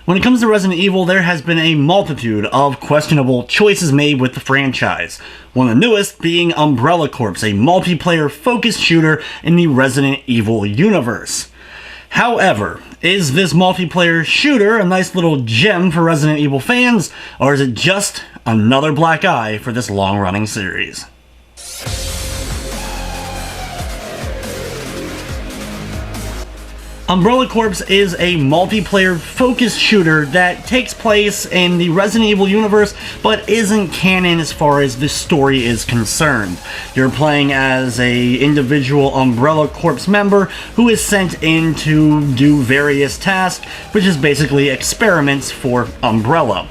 When it comes to Resident Evil, there has been a multitude of questionable choices made with the franchise. One of the newest being Umbrella Corps, a multiplayer-focused shooter in the Resident Evil universe. However, is this multiplayer shooter a nice little gem for Resident Evil fans, or is it just another black eye for this long-running series? Umbrella Corps is a multiplayer-focused shooter that takes place in the Resident Evil universe, but isn't canon as far as the story is concerned. You're playing as an individual Umbrella Corps member who is sent in to do various tasks, which is basically experiments for Umbrella.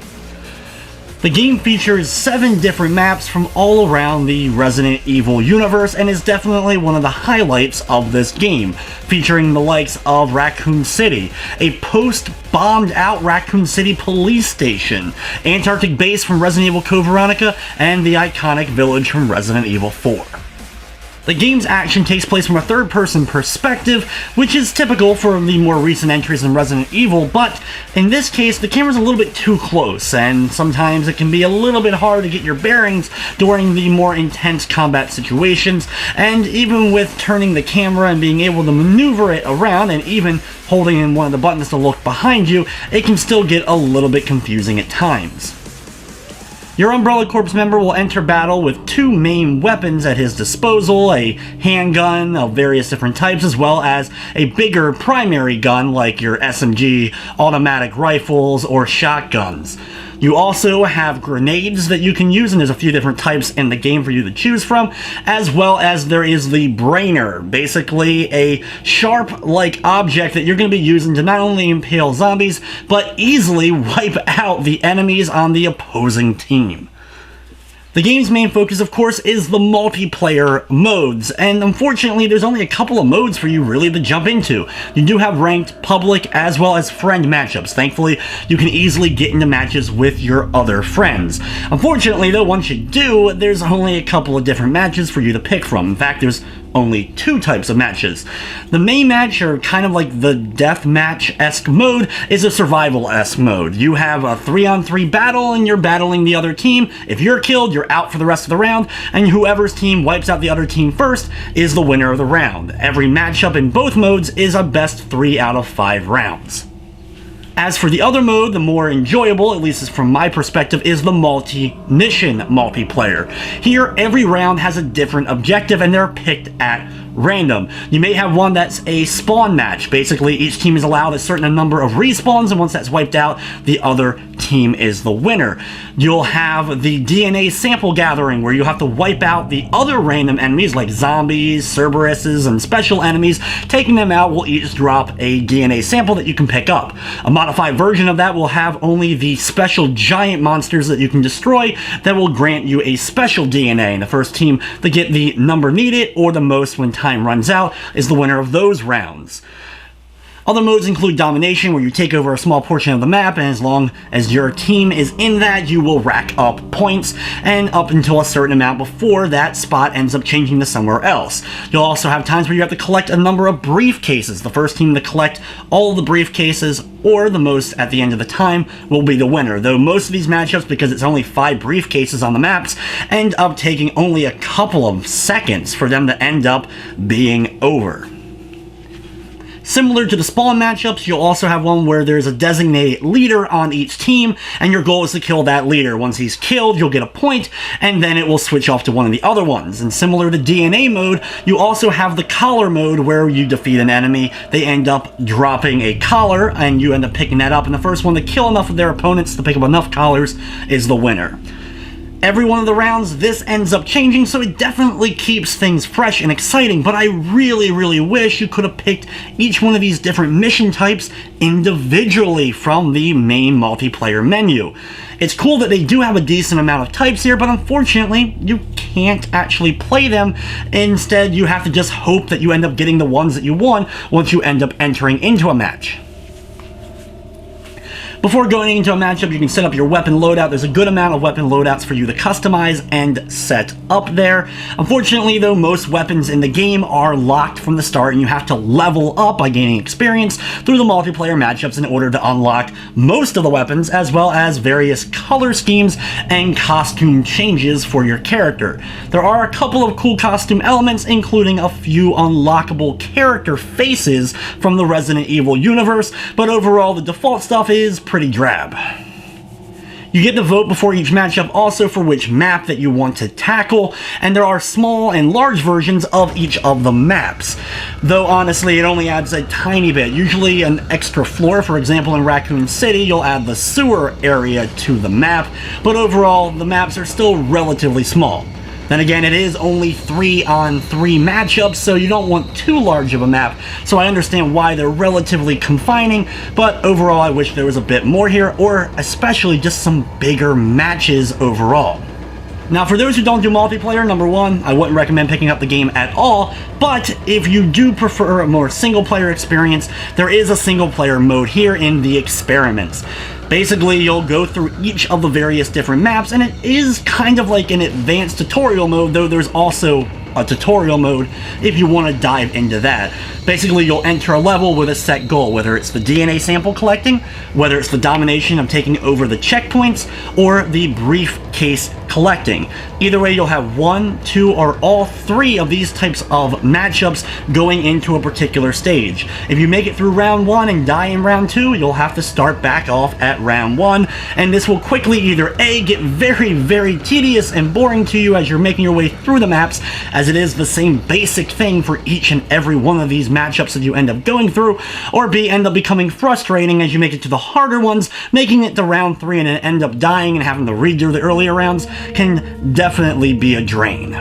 The game features 7 different maps from all around the Resident Evil universe and is definitely one of the highlights of this game, featuring the likes of Raccoon City, a post-bombed out Raccoon City police station, Antarctic base from Resident Evil Code Veronica, and the iconic village from Resident Evil 4. The game's action takes place from a third-person perspective, which is typical for the more recent entries in Resident Evil, but in this case, the camera's a little bit too close, and sometimes it can be a little bit hard to get your bearings during the more intense combat situations, and even with turning the camera and being able to maneuver it around, and even holding in one of the buttons to look behind you, it can still get a little bit confusing at times. Your Umbrella Corps member will enter battle with 2 main weapons at his disposal, a handgun of various different types, as well as a bigger primary gun like your SMG, automatic rifles, or shotguns. You also have grenades that you can use, and there's a few different types in the game for you to choose from, as well as there is the Brainer, basically a sharp-like object that you're going to be using to not only impale zombies, but easily wipe out the enemies on the opposing team. The game's main focus, of course, is the multiplayer modes, and unfortunately there's only a couple of modes for you really to jump into. You do have ranked, public, as well as friend matchups. Thankfully, you can easily get into matches with your other friends. Unfortunately, though, once you do, there's only a couple of different matches for you to pick from. In fact, there's only 2 types of matches. The main match, or kind of like the deathmatch-esque mode, is a survival-esque mode. You have a 3-on-3 battle, and you're battling the other team. If you're killed, you're out for the rest of the round, and whoever's team wipes out the other team first is the winner of the round. Every matchup in both modes is a best 3 out of 5 rounds. As for the other mode, the more enjoyable, at least from my perspective, is the multi-mission multiplayer. Here, every round has a different objective and they're picked at random. You may have one that's a spawn match. Basically, each team is allowed a certain number of respawns, and once that's wiped out, the other team is the winner. You'll have the DNA sample gathering, where you have to wipe out the other random enemies like zombies, Cerberuses, and special enemies. Taking them out will each drop a DNA sample that you can pick up. A modified version of that will have only the special giant monsters that you can destroy that will grant you a special DNA, and the first team to get the number needed, or the most when time runs out, is the winner of those rounds. Other modes include Domination, where you take over a small portion of the map, and as long as your team is in that, you will rack up points, and up until a certain amount before that spot ends up changing to somewhere else. You'll also have times where you have to collect a number of briefcases. The first team to collect all of the briefcases, or the most at the end of the time, will be the winner, though most of these matchups, because it's only 5 briefcases on the maps, end up taking only a couple of seconds for them to end up being over. Similar to the spawn matchups, you'll also have one where there's a designated leader on each team, and your goal is to kill that leader. Once he's killed, you'll get a point, and then it will switch off to one of the other ones. And similar to DNA mode, you also have the collar mode, where you defeat an enemy, they end up dropping a collar, and you end up picking that up, and the first one to kill enough of their opponents to pick up enough collars is the winner. Every one of the rounds, this ends up changing, so it definitely keeps things fresh and exciting, but I really wish you could have picked each one of these different mission types individually from the main multiplayer menu. It's cool that they do have a decent amount of types here, but unfortunately, you can't actually play them. Instead, you have to just hope that you end up getting the ones that you want once you end up entering into a match. Before going into a matchup, you can set up your weapon loadout. There's a good amount of weapon loadouts for you to customize and set up there. Unfortunately though, most weapons in the game are locked from the start, and you have to level up by gaining experience through the multiplayer matchups in order to unlock most of the weapons, as well as various color schemes and costume changes for your character. There are a couple of cool costume elements, including a few unlockable character faces from the Resident Evil universe, but overall the default stuff is pretty drab. You get to vote before each matchup also for which map that you want to tackle, and there are small and large versions of each of the maps. Though honestly, it only adds a tiny bit. Usually an extra floor, for example in Raccoon City, you'll add the sewer area to the map, but overall, the maps are still relatively small. Then again, it is only 3-on-3 matchups, so you don't want too large of a map, so I understand why they're relatively confining, but overall I wish there was a bit more here, or especially just some bigger matches overall. Now, for those who don't do multiplayer, number one, I wouldn't recommend picking up the game at all, but if you do prefer a more single-player experience, there is a single-player mode here in the Experiments. Basically, you'll go through each of the various different maps, and it is kind of like an advanced tutorial mode, though there's also a tutorial mode if you want to dive into that. Basically, you'll enter a level with a set goal, whether it's the DNA sample collecting, whether it's the domination of taking over the checkpoints, or the briefcase collecting. Either way, you'll have 1, 2, or all 3 of these types of matchups going into a particular stage. If you make it through round 1 and die in round 2, you'll have to start back off at round 1, and this will quickly either A, get very, very tedious and boring to you as you're making your way through the maps, as it is the same basic thing for each and every one of these matchups that you end up going through, or B, end up becoming frustrating as you make it to the harder ones, making it to round 3 and then end up dying and having to redo the earlier rounds can definitely be a drain.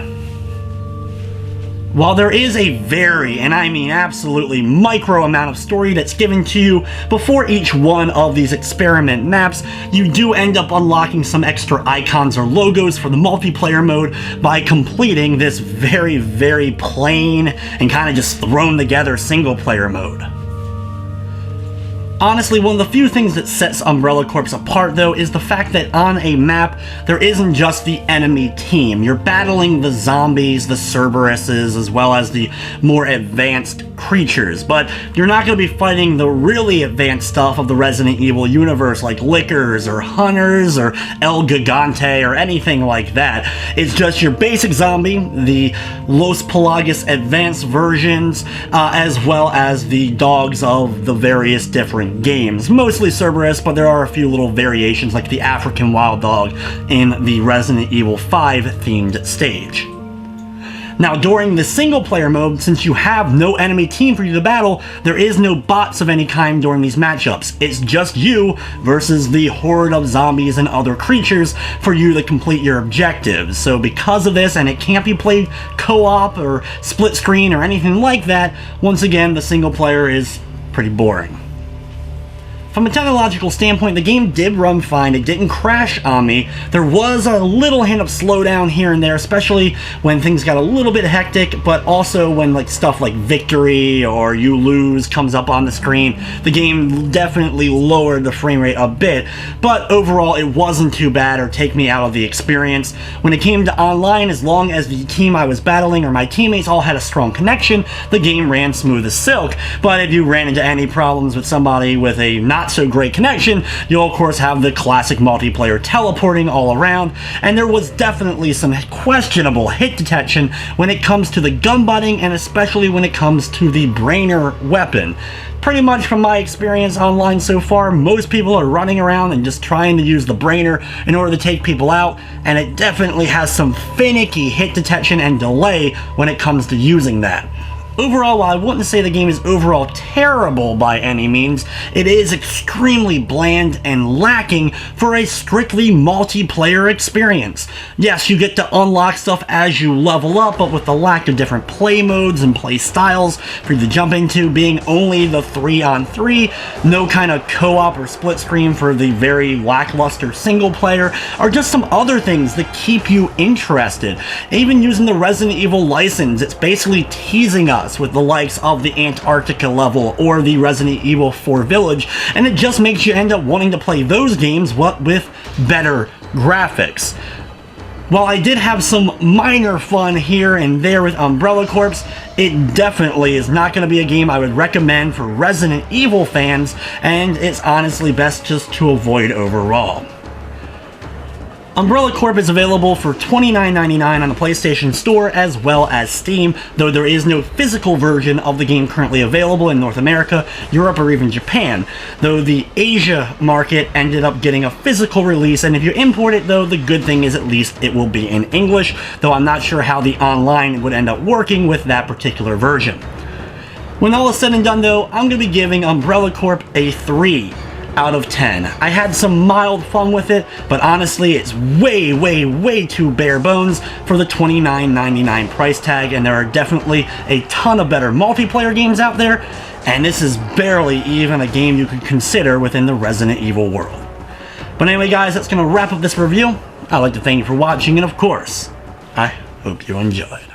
While there is a very, and I mean absolutely micro amount of story that's given to you before each one of these experiment maps, you do end up unlocking some extra icons or logos for the multiplayer mode by completing this very, very plain and kind of just thrown together single player mode. Honestly, one of the few things that sets Umbrella Corps apart, though, is the fact that on a map, there isn't just the enemy team. You're battling the zombies, the Cerberuses, as well as the more advanced creatures, but you're not going to be fighting the really advanced stuff of the Resident Evil universe, like Lickers, or Hunters, or El Gigante, or anything like that. It's just your basic zombie, the Los Pelagus advanced versions, as well as the dogs of the various different games. Mostly Cerberus, but there are a few little variations like the African wild dog in the Resident Evil 5 themed stage. Now, during the single player mode, since you have no enemy team for you to battle, there is no bots of any kind during these matchups. It's just you versus the horde of zombies and other creatures for you to complete your objectives. So because of this, and it can't be played co-op or split screen or anything like that, once again, the single player is pretty boring. From a technological standpoint, the game did run fine. It didn't crash on me. There was a little hint of slowdown here and there, especially when things got a little bit hectic, but also when like stuff like victory or you lose comes up on the screen. The game definitely lowered the frame rate a bit, but overall it wasn't too bad or take me out of the experience. When it came to online, as long as the team I was battling or my teammates all had a strong connection, the game ran smooth as silk. But if you ran into any problems with somebody with a not so great connection, you'll of course have the classic multiplayer teleporting all around, and there was definitely some questionable hit detection when it comes to the gun butting, and especially when it comes to the brainer weapon. Pretty much from my experience online so far, most people are running around and just trying to use the brainer in order to take people out, and it definitely has some finicky hit detection and delay when it comes to using that. Overall, while I wouldn't say the game is overall terrible by any means, it is extremely bland and lacking for a strictly multiplayer experience. Yes, you get to unlock stuff as you level up, but with the lack of different play modes and play styles for you to jump into, being only the 3-on-3, no kind of co-op or split screen for the very lackluster single player, or just some other things that keep you interested. Even using the Resident Evil license, it's basically teasing us us with the likes of the Antarctica level or the Resident Evil 4 Village, and it just makes you end up wanting to play those games, what with better graphics. While I did have some minor fun here and there with Umbrella Corps, it definitely is not going to be a game I would recommend for Resident Evil fans, and it's honestly best just to avoid overall. Umbrella Corp is available for $29.99 on the PlayStation Store as well as Steam, though there is no physical version of the game currently available in North America, Europe, or even Japan, though the Asia market ended up getting a physical release, and if you import it though, the good thing is at least it will be in English, though I'm not sure how the online would end up working with that particular version. When all is said and done though, I'm going to be giving Umbrella Corp a 3 out of 10. I had some mild fun with it, but honestly it's way too bare bones for the $29.99 price tag, and there are definitely a ton of better multiplayer games out there, and this is barely even a game you could consider within the Resident Evil world. But anyway guys, that's going to wrap up this review. I'd like to thank you for watching, and of course, I hope you enjoyed.